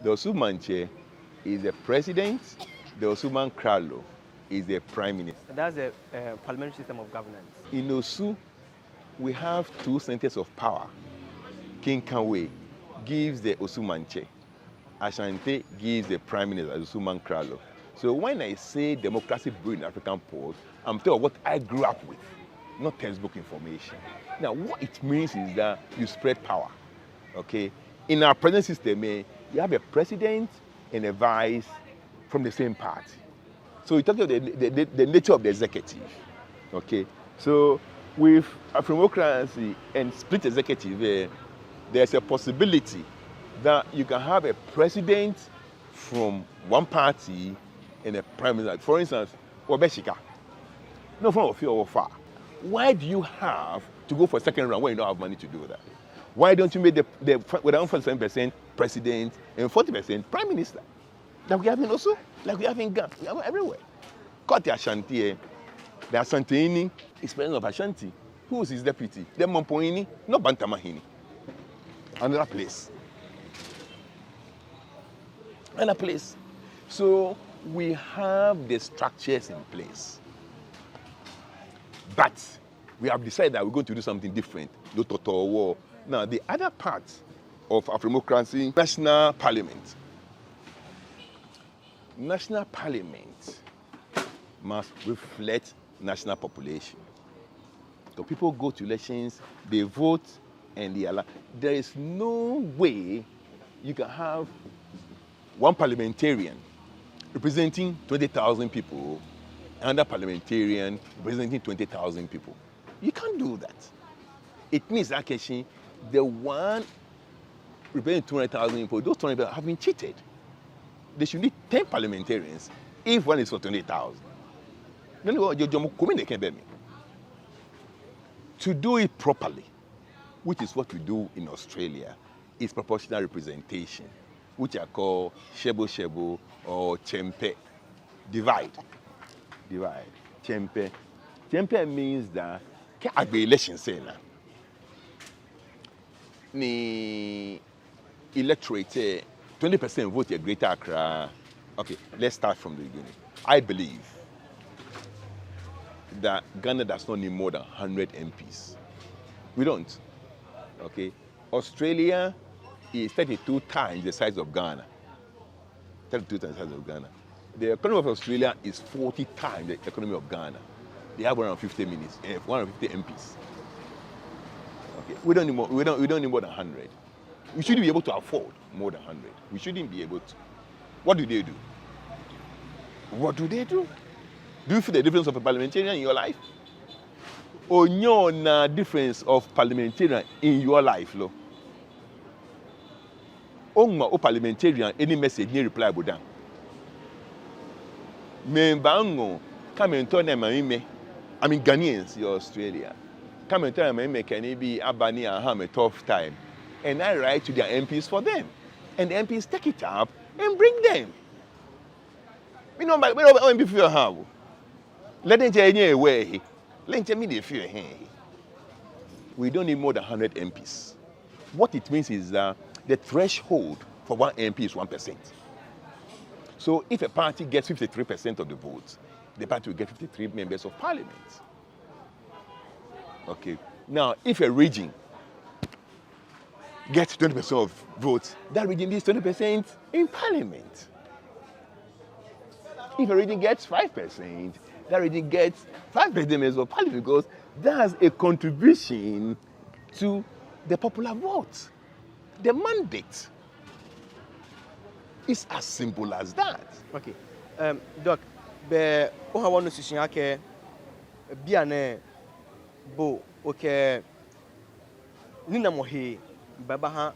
The Osumanche is the president, the Osumankralo is the prime minister. That's the parliamentary system of governance. In Osu, we have 2 centers of power. King Kanwe gives the Osumanche. Ashanti gives the prime minister, Osumankralo. So when I say democracy brewed in African port, I'm talking about what I grew up with, not textbook information. Now, what it means is that you spread power. Okay? In our present system, you have a president and a vice from the same party. So you talk about the nature of the executive. Okay? So with Afrimocracy and split executive, there's a possibility that you can have a president from one party and a prime minister. For instance, Obeshika. No from of you or far. Why do you have to go for a second round when you don't have money to do that? Why don't you make the with around 47% president and 40% prime minister? Like we have in also, like we have in Ghana, we have everywhere. Kote Ashanti, the Asantini is president of Ashanti. Who is his deputy? The Mompoini, not Bantamahini. Another place. Another place. So we have the structures in place. But we have decided that we're going to do something different. No total war. Now, the other part of Afro-democracy, national parliament. National parliament must reflect national population. So people go to elections, they vote, and they allow. There is no way you can have one parliamentarian representing 20,000 people, and another parliamentarian representing 20,000 people. You can't do that. It means actually the one representing 200,000 people, those 200 people have been cheated. They should need 10 parliamentarians if one is for 20,000. To do it properly, which is what we do in Australia, is proportional representation, which are called shebo or chempe. Divide. Chempe. Chempe means that at the election say now, the electorate 20% vote a Greater Accra. Okay, let's start from the beginning. I believe that Ghana does not need more than 100 MPs. We don't. Okay? Australia is 32 times the size of Ghana. 32 times the size of Ghana. The economy of Australia is 40 times the economy of Ghana. They have 150 MPs. Okay. We don't need more than 100. We shouldn't be able to afford more than 100. We shouldn't be able to. What do they do? What do they do? Do you feel the difference of a parliamentarian in your life? Or no difference of parliamentarian in your life, lo? O parliamentarian any message ni reply bodan. Me bango come and turn them I mean Ghanaians in Australia. Come and tell them can it be Abani and have a tough time. And I write to their MPs for them. And the MPs take it up and bring them. We know MP feel how. Let them tell you away. Let them tell me they feel hey. We don't need more than 100 MPs. What it means is that the threshold for one MP is 1%. So if a party gets 53% of the votes, the party will get 53 members of parliament. Okay. Now, if a region gets 20% of votes, that region needs 20% in parliament. If a region gets 5%, that region gets 5% members of parliament because that's a contribution to the popular vote. The mandate. It's as simple as that. Okay. Doc, be o ha wonu sisi ake bia na bo okay nina mohe baba ha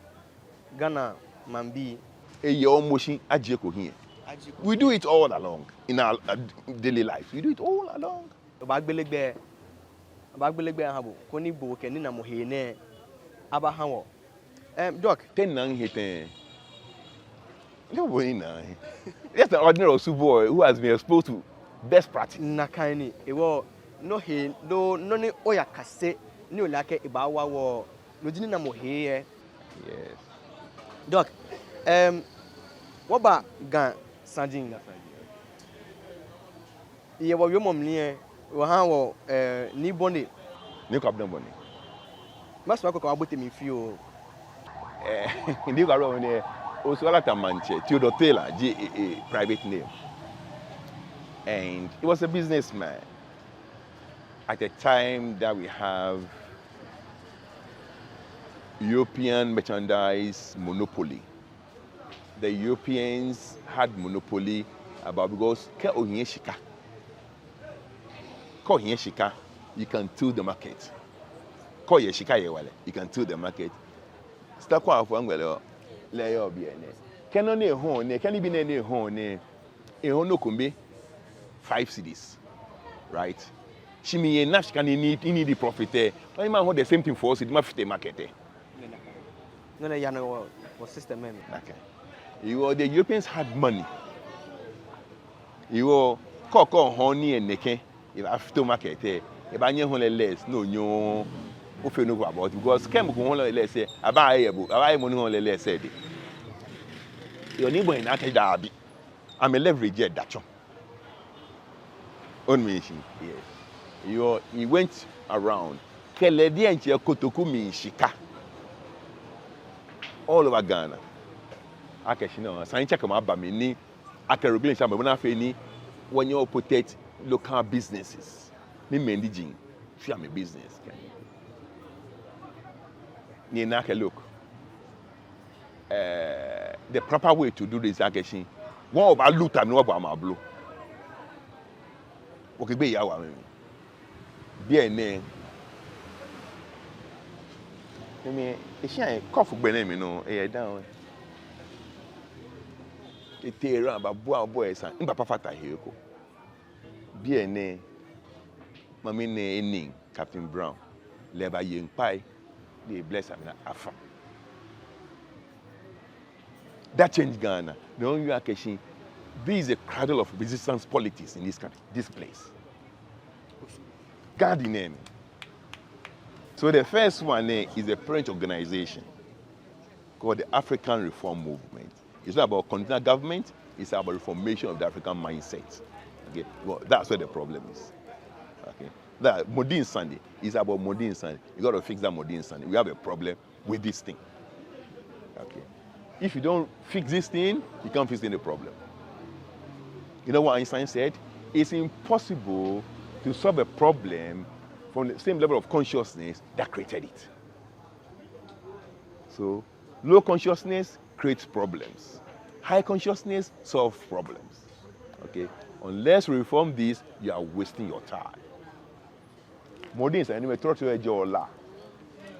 Ghana mambi Eye omoshi aje ko here. We do it all along in our daily life. We do it all along. Ba gbelegbe ha bo ko ni bo ke nina mohe ne aba ha wo. Doc, Ten nang hiten. Just an ordinary Osu boy who has been exposed to best practice. Nakani, ewo no he no ni oya kase ni olake ibawa wo no jini na mohe. Yes. Doc, what about Gan Sanjinga? Ye wo yo mom ni wo han wo ni bonde. Ni ko abdan bonde. Mas wa ko abote mi fi o. Ni ko aro ni Oswala Tamanche, Theodore Taylor, GAA, private name. And he was a businessman. At the time that we have European merchandise monopoly. The Europeans had monopoly about because you can till the market. You can till the market. Lay up here. Can only a home, can be any home, a home no kumbe 5 cities, right? She may not can need the profit there. But you might hold the same thing for us, it must fit the market. No, you know what system, man. Okay. The Europeans had money. Koko honey and neke. If after market, if I knew less, no, if you know about because chemical only less say, I buy money only less said. Your neighbor in Ake Derby. I'm a leverage at that. On me, yes. He went around. Keledi and Kotokumi Shika. All over Ghana. Akeshino, sign check on Abamini. Ake regulation, but when I say when you protect local businesses, me mendijing, fear me business. Ni nake look. The proper way to do this akeshi. One about loot and one about my blue. Okay, be yawa me. Bien ne. Me e cough gbene me no e down. E te ran ba boy san. Mba papa ta heko. Bien ne. Mami ne ening Captain Brown. Leba yen pai. They bless am afa. That changed Ghana. The only Akeshi, this is a cradle of resistance politics in this country, this place. God in name. So the first one is a French organization called the African Reform Movement. It's not about continental government, it's about reformation of the African mindset. Okay, well, that's where the problem is. Okay, that modern Sunday is about modern Sunday. You got to fix that modern Sunday. We have a problem with this thing. Okay. If you don't fix this thing, you can't fix any problem. You know what Einstein said? It's impossible to solve a problem from the same level of consciousness that created it. So, low consciousness creates problems. High consciousness solves problems. Okay? Unless we reform this, you are wasting your time. Modin Sunday, anyway, throw to a jola.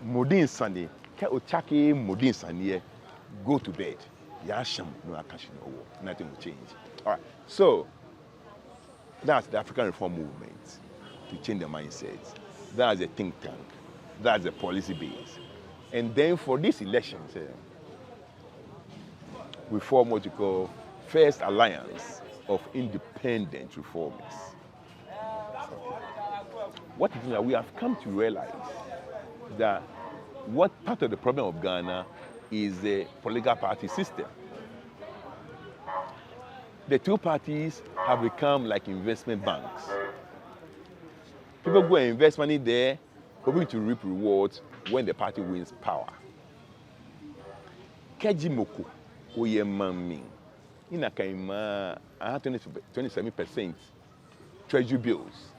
Modin Sunday, Modin Sunday. Go to bed. Yasham, no action, nothing will change. All right. So that's the African Reform Movement to change the mindset. That's a think tank. That's a policy base. And then for these elections, we form what you call First Alliance of Independent Reformers. What is that? We have come to realize that what part of the problem of Ghana is the political party system. The two parties have become like investment banks. People go and invest money there, hoping to reap rewards when the party wins power. Kejimoko, oye mami, ina kaima, I have 27% treasury bills.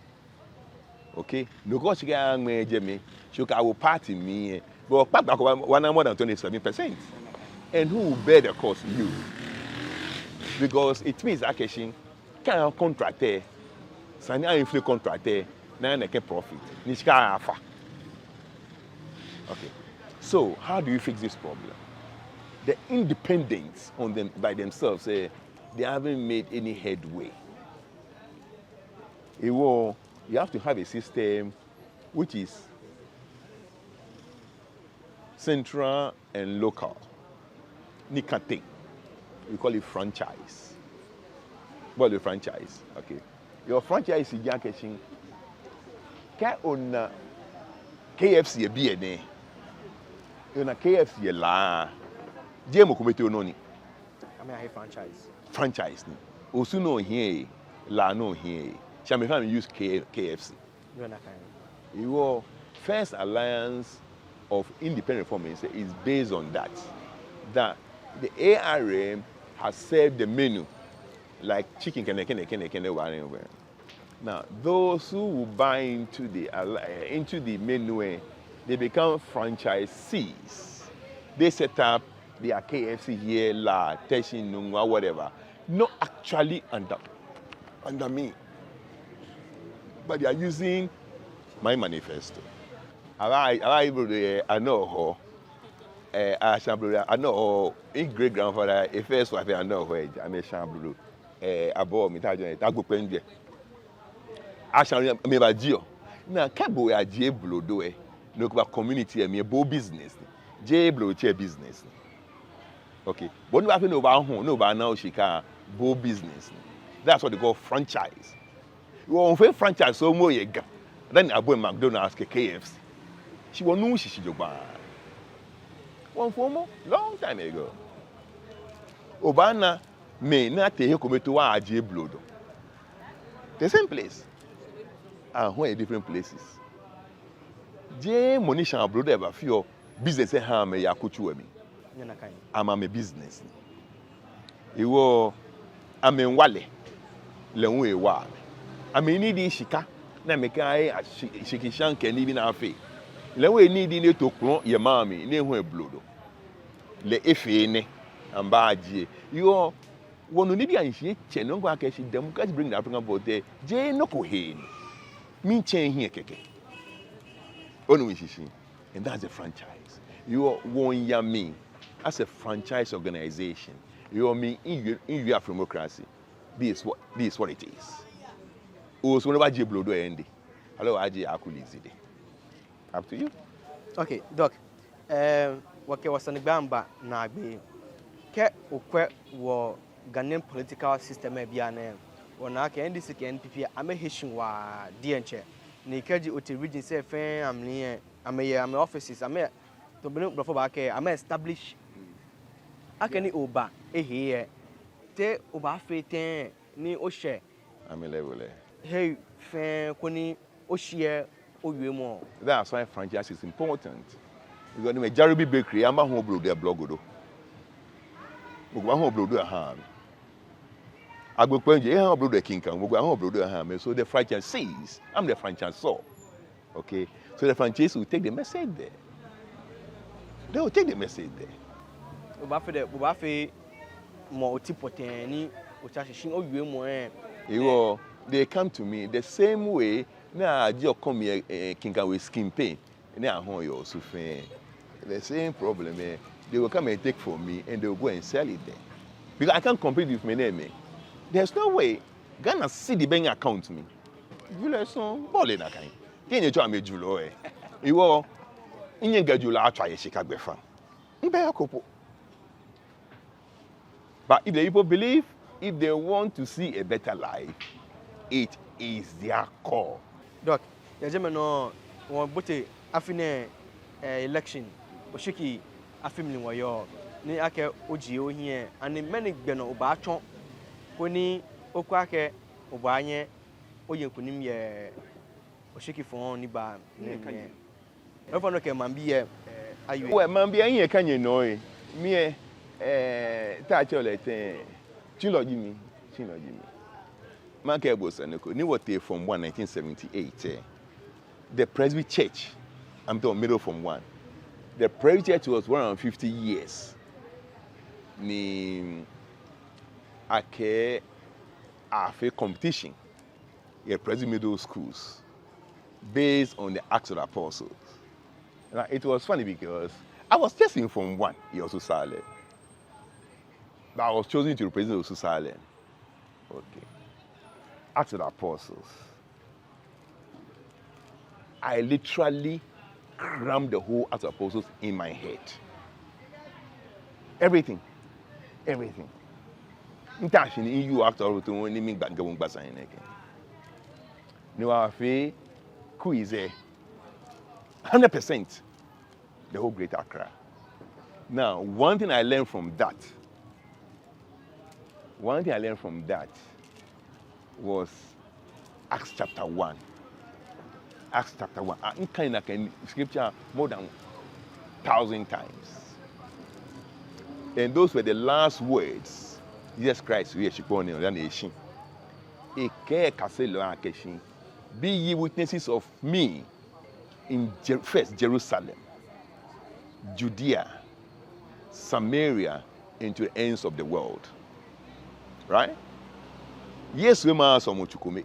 Okay? No go she get me jeme, she will party me. But one more than 27%. And who will bear the cost? You. Because it means Akeshi can contract there, sign an inflation contract there, now they can profit. Nishka afa. Okay. So how do you fix this problem? The independents on them by themselves they haven't made any headway. You have to have a system which is central and local. Nikate. We call it franchise. What is the franchise? Okay. Your franchise is Yankeshin. Can on KFC a BNA. You know KFC la. Jemo kumete ononi. I mean I franchise. Franchise ni. Osu no here, la no here. Shall me use KFC. You know kind. Your First Alliance of Independent Reformers is based on that. That the ARM has served the menu like chicken can. Now, those who will buy into the menu, they become franchisees. They set up their KFC here, La, Teshin, Nungwa, whatever. Not actually under me. But they are using my manifesto. I know I know great grandfather, a first wife, I know where I'm a shambulu. Above me, I go pen there. I shall remember Gio. Now, Cabo, I J. Blow do no community and me business. J blow chair business. Okay. But no happen no about home, no about now shika bo business. That's what they call franchise. You want to franchise so more you get. Then I bought McDonald's KFC. She was no she joba. One for more long time ago. Obana may not take come to a J blow. The same place. And where different places. J money shall blow ever few business ha me yakuchu me. I'm a business. You I'm in Wale. Lewe wa. I mean need shika na me kai shikishan ken bi na afi. Lewe need ni to kron ye mami na ehu eblodo. Le efe ne amba agie. You wonu ni bi anhie che no gwa ka shi dem ka bring the African board there. Je no ko he ni. Min chen here keke. Onu wishishi. And that's a franchise. You won ya me as a franchise organization. You mean in your democracy. This is what it is. So whenever you blow do end. Hello, Aji Akulizi. Up to you. Okay, Doc. Wake wasanibamba na agbe. Ke okwe wo Ghanaian political system e bia na wona ka NDC ke NPP ame heshin wa DNche. Ni kaji oti region say fen amne ame offices ame to benu brofo ba ke ame establish akani oba ehie te oba feten ni ohye ame level. Hey fen koni ohye owiemo. That's why franchise is important. Because the Jaribi bakery am ho blow their blog do. Ogba ho blow do ha. Agbekwenje ho blow the king kan ogba ho blow do ha. So the franchise says I'm the franchisor. Okay? So the franchise will take the message there. They will take the message there. Oba fe mo otipoten ni ochashishin owiemo they come to me the same way na ajo come here kinka with skin pain na ho yo so fe the same problem they will come and take from me and they will go and sell it there because I can't compete with my name. There's no way Ghana see the bank account me vile son bole na kan kenye cho amejulo iwo inye gajulo atwa ye shika gbefa mbe akopo. But if the people believe, if they want to see a better life, it is their call. Doc, yajeme no won bote afine election oshiki afimli woyo ni ake oji ohie and many gbe no oba atwon koni oku ake oba anye oyenkunim ye oshiki fon ni ba ne no no ke man bi ye ayu well man bi anye kanye no me touch all the Chiloji me. Manke Bosaneko, ni what from 1978. The Presby Church, I'm talking middle from one. The Presby Church was 150 years. Ni ake afe competition. Yeah, Presby middle schools based on the Acts of the Apostles. Now, it was funny because I was just in Form 1, he also silent. But I was chosen to represent Osu Silent. Okay. Acts of the Apostles. I literally crammed the whole Acts of the Apostles in my head. Everything. Intention in you after all to only mean back going back again. No, I feel quiz 100% the whole Great Accra. Now, one thing I learned from that was Acts chapter 1. Acts chapter 1. I kind of can scripture more than 1,000 times. And those were the last words Jesus Christ we should go on the nation. Be ye witnesses of me in first Jerusalem, Judea, Samaria, and to the ends of the world. Right? Yes, we must so much kume.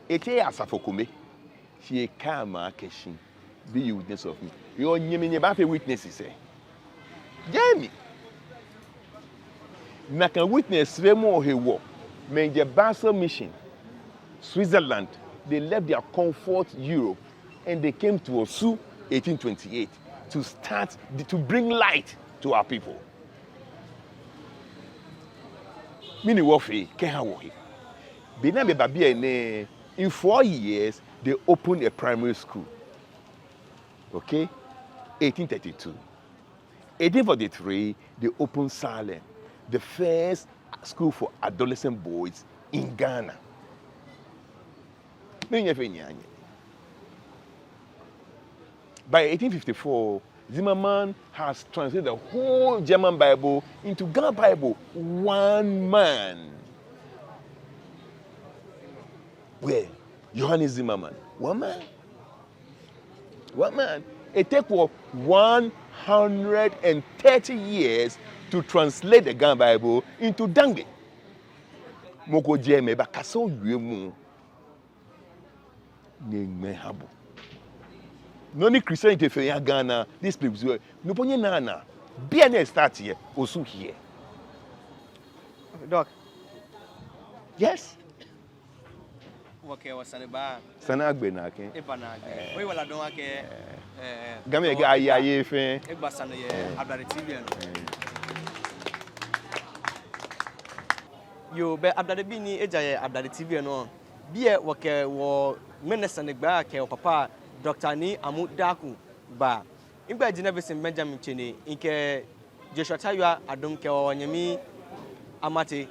Eke asafo kume. She kama keshin. Be you witness of me. You nyemi nyeba fe witnesses eh. Jamie. Na kan witness we mo hewo. Men the Basel mission. Switzerland, they left their comfort Europe and they came to Osu 1828. to start, to bring light to our people. Mini Wofi, Kehawohi. Bina Babi, in 4 years, they opened a primary school. Okay? 1832. 1843, they opened Salem, the first school for adolescent boys in Ghana. By 1854, Zimmerman has translated the whole German Bible into Ghana Bible. One man. Where? Johannes Zimmerman. One man. One man. It took 130 years to translate the Ghana Bible into Dange. Moko jeme ba kaso yuemu. Habu. No ni Christianity for Ghana. This people no ponye nana. BNS start here. Also here. Doc. Yes. Okay, was Sanaba. Sanagbe na ken. We will don't wake. Game ga ayaye fe. Egbasana ye Abdare TV no. Yo be Abdare bi ni ejaye Abdare TV no. Bie wake wo minister ne gba ke o papa Dr. Ni Amu Darko ba. Ingba Genevieve Benjamin Chene inke Joshua Taywa adom ke o nyami amate